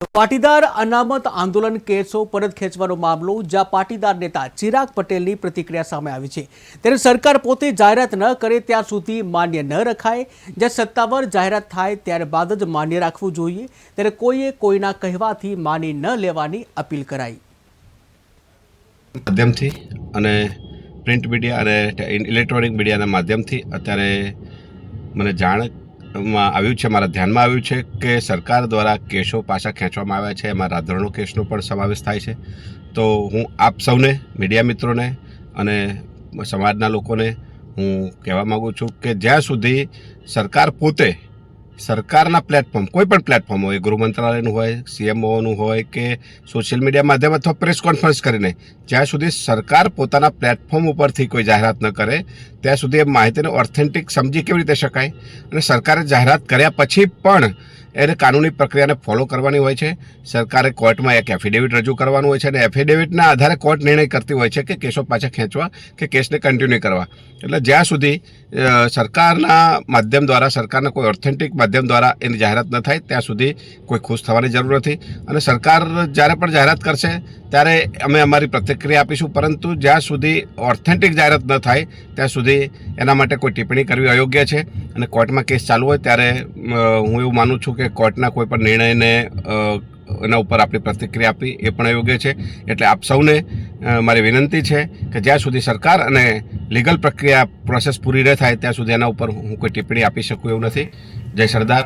પાટીદાર અનામત આંદોલન કેસો પરત ખેંચવાનો મામલો, જ્યાં પાટીદાર નેતા ચિરાગ પટેલની પ્રતિક્રિયા સામે આવી છે। ત્યારે સરકાર પોતે જાહેરાત ન કરે ત્યાં સુધી માન્ય ન રખાય, જ્યાં સત્તાવાર જાહેરાત થાય ત્યારબાદ જ માન્ય રાખવું જોઈએ। ત્યારે કોઈએ કોઈના કહેવાથી માની ન લેવાની અપીલ કરાઈ। માધ્યમથી અને પ્રિન્ટ મીડિયા અને ઇલેક્ટ્રોનિક મીડિયાના માધ્યમથી અત્યારે મને જાણમાં આવ્યું છે, મારા ધ્યાનમાં આવ્યું છે કે સરકાર દ્વારા કેસો પાછા ખેંચવામાં આવ્યા છે। એમાં રાધરણો કેસનો પણ સમાવેશ થાય છે। તો હું આપ સૌને, મીડિયા મિત્રોને અને સમાજના લોકોને હું કહેવા માગું છું કે જ્યાં સુધી સરકાર પોતે સરકારના પ્લેટફોર્મ, કોઈ પણ પ્લેટફોર્મ હોય, ગૃહ મંત્રાલયનું હોય, CMOનું હોય કે સોશિયલ મીડિયા માધ્યમ અથવા પ્રેસ કોન્ફરન્સ કરીને, જ્યાં સુધી સરકાર પોતાના પ્લેટફોર્મ ઉપરથી કોઈ જાહેરાત ન કરે ત્યાં સુધી એ માહિતીને ઓથેન્ટિક સમજી કેવી રીતે શકાય। અને સરકારે જાહેરાત કર્યા પછી પણ એને કાનૂની પ્રક્રિયાને ફોલો કરવાની હોય છે। સરકારે કોર્ટમાં એક એફિડેવિટ રજૂ કરવાનું હોય છે અને એફિડેવિટના આધારે કોર્ટ નિર્ણય કરતી હોય છે કે કેસો પાછા ખેંચવા કે કેસને કન્ટિન્યુ કરવા। એટલે જ્યાં સુધી સરકારના માધ્યમ દ્વારા, સરકારના કોઈ ઓથેન્ટિક માધ્યમ દ્વારા એની જાહેરાત ન થાય ત્યાં સુધી કોઈ ખુશ થવાની જરૂર નથી। અને સરકાર જ્યારે પણ જાહેરાત કરશે ત્યારે અમે અમારી પ્રતિક્રિયા આપીશું, પરંતુ જ્યાં સુધી ઓથેન્ટિક જાહેરાત ન થાય ત્યાં સુધી એના માટે કોઈ ટિપ્પણી કરવી અયોગ્ય છે। અને કોર્ટમાં કેસ ચાલુ હોય ત્યારે હું એવું માનું છું કે કોર્ટના કોઈ પણ નિર્ણયને એના ઉપર આપણી પ્રતિક્રિયા આપવી એ પણ અયોગ્ય છે। એટલે આપ સૌને મારી વિનંતી છે કે જ્યાં સુધી સરકાર અને લીગલ પ્રક્રિયા પ્રોસેસ પૂરી ન થાય ત્યાં સુધી એના ઉપર હું કોઈ ટિપ્પણી આપી શકું એવું નથી। જય સરદાર।